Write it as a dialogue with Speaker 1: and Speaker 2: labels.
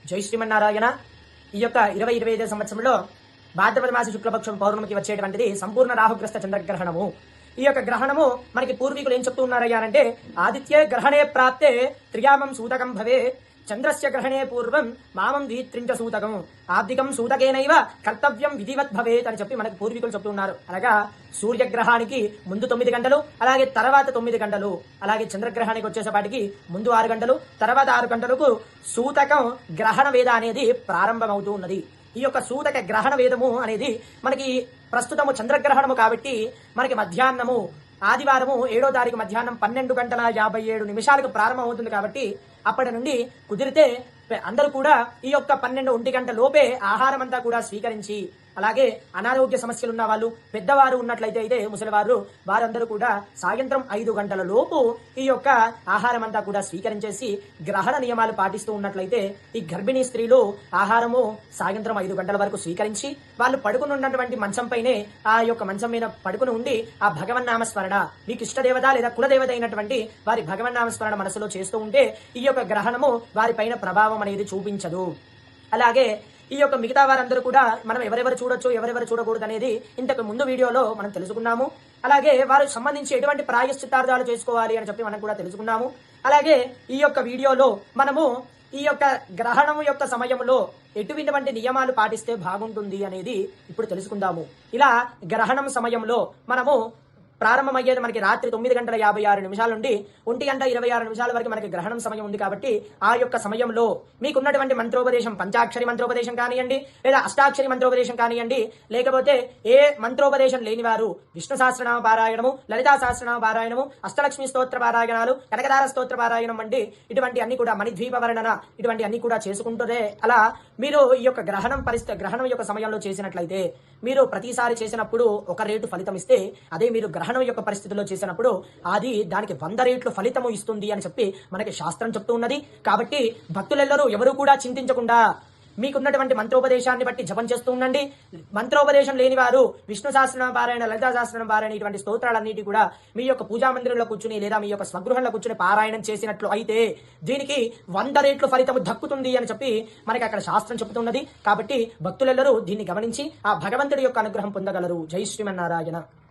Speaker 1: జై శ్రీమన్నారాయణ. ఈ యొక్క 2025 సంవత్సరంలో భాద్రపద మాస శుక్లపక్షం పౌర్ణమికి వచ్చేటువంటిది సంపూర్ణ రాహుగ్రస్త చంద్రగ్రహణము. ఈ యొక్క గ్రహణము మనకి పూర్వీకులు ఏం చెప్తూ ఉన్నారయ్యా అంటే, ఆదిత్య గ్రహణే ప్రాప్తే త్రియామం సూతకం భవే, చంద్రస్య గ్రహణే పూర్వం మామం ద్విత్రించ సూతకం, ఆబ్దికం సూతకేనైవ కర్తవ్యం విధివత్ భవేత్ అని చెప్పి మనకు పూర్వీకులు చెప్తున్నారు. అనగా సూర్యగ్రహానికి ముందు 9 గంటలు, అలాగే తర్వాత 9 గంటలు, అలాగే చంద్రగ్రహానికి వచ్చేసేపాటికి ముందు 6 గంటలు, తర్వాత 6 గంటలకు సూతకం గ్రహణ వేద అనేది ప్రారంభమవుతూ ఉన్నది. ఈ యొక్క సూతక గ్రహణ వేదము అనేది మనకి ప్రస్తుతము చంద్రగ్రహణము కాబట్టి మనకి మధ్యాహ్నము ఆదివారము 7వ తారీఖు మధ్యాహ్నం 12:57 ప్రారంభం అవుతుంది. కాబట్టి అప్పటి నుండి కుదిరితే అందరూ కూడా ఈ యొక్క 12-1 గంట లోపే ఆహారం అంతా కూడా స్వీకరించి, అలాగే అనారోగ్య సమస్యలు ఉన్న వాళ్ళు, పెద్దవారు ఉన్నట్లయితే ముసలివారు, వారందరూ కూడా సాయంత్రం 5 గంటల లోపు ఈ యొక్క ఆహారం అంతా కూడా స్వీకరించేసి గ్రహణ నియమాలు పాటిస్తూ ఉన్నట్లయితే ఈ గర్భిణీ స్త్రీలు ఆహారము సాయంత్రం 5 గంటల వరకు స్వీకరించి వాళ్ళు పడుకుని ఉన్నటువంటి మంచం పైనే ఆ యొక్క మంచం మీద పడుకుని ఉండి ఆ భగవన్నామస్మరణ, మీకు ఇష్టదేవత లేదా కులదేవత అయినటువంటి వారి భగవన్నామస్మరణ మనసులో చేస్తూ ఉంటే ఈ యొక్క గ్రహణము వారి పైన ప్రభావం అనేది చూపించదు. అలాగే ఈ యొక్క మిగతా వారందరూ కూడా మనం ఎవరెవరు చూడొచ్చు ఎవరెవరు చూడకూడదు అనేది ఇంతకు ముందు వీడియోలో మనం తెలుసుకున్నాము. అలాగే వారికి సంబంధించి ఎటువంటి ప్రాయశ్చిత్తార్థాలు చేసుకోవాలి అని చెప్పి మనం కూడా తెలుసుకున్నాము. అలాగే ఈ యొక్క వీడియోలో మనము ఈ యొక్క గ్రహణం యొక్క సమయంలో ఎటువంటి నియమాలు పాటిస్తే బాగుంటుంది అనేది ఇప్పుడు తెలుసుకుందాము. ఇలా గ్రహణం సమయంలో మనము ప్రారంభమయ్యేది మనకి రాత్రి 9:56 నుండి 1:26 వరకు మనకి గ్రహణం సమయం ఉంది. కాబట్టి ఆ యొక్క సమయంలో మీకున్నటువంటి మంత్రోపదేశం, పంచాక్షరి మంత్రోపదేశం కానివ్వండి, లేదా అష్టాక్షరి మంత్రోపదేశం కానివ్వండి, లేకపోతే ఏ మంత్రోపదేశం లేని వారు విష్ణు సహస్రనామ పారాయణము, లలితా సహస్రనామ పారాయణము, అష్టలక్ష్మి స్తోత్ర పారాయణాలు, కనకదార స్తోత్ర పారాయణం వంటి ఇటువంటి అన్ని కూడా, మణిద్వీప వర్ణన, ఇటువంటి అన్ని కూడా చేసుకుంటూనే అలా మీరు ఈ యొక్క గ్రహణం యొక్క సమయంలో చేసినట్లయితే, మీరు ప్రతిసారి చేసినప్పుడు ఒక రేటు ఫలితం ఇస్తే, అదే మీరు గ్రహణం యొక్క పరిస్థితుల్లో చేసినప్పుడు అది దానికి 100 రెట్లు ఫలితము ఇస్తుంది అని చెప్పి మనకి శాస్త్రం చెప్తూ ఉన్నది. కాబట్టి భక్తులెల్లరూ ఎవరు కూడా చింతించకుండా మీకున్నటువంటి మంత్రోపదేశాన్ని బట్టి జపం చేస్తూ ఉండండి. మంత్రోపదేశం లేని వారు విష్ణు సహస్రనామ పారాయణ, లలితా సహస్రనామ పారాయణ, ఇటువంటి స్తోత్రాలన్నిటి కూడా మీ యొక్క పూజా మందిరంలో కూర్చుని లేదా మీ యొక్క స్వగృహంలో కూర్చుని పారాయణం చేసినట్లు అయితే దీనికి 100 రెట్లు ఫలితము దక్కుతుంది అని చెప్పి మనకి అక్కడ శాస్త్రం చెబుతున్నది. కాబట్టి భక్తులెల్లరూ దీన్ని గమనించి ఆ భగవంతుడి యొక్క అనుగ్రహం పొందగలరు. జై శ్రీమన్నారాయణ.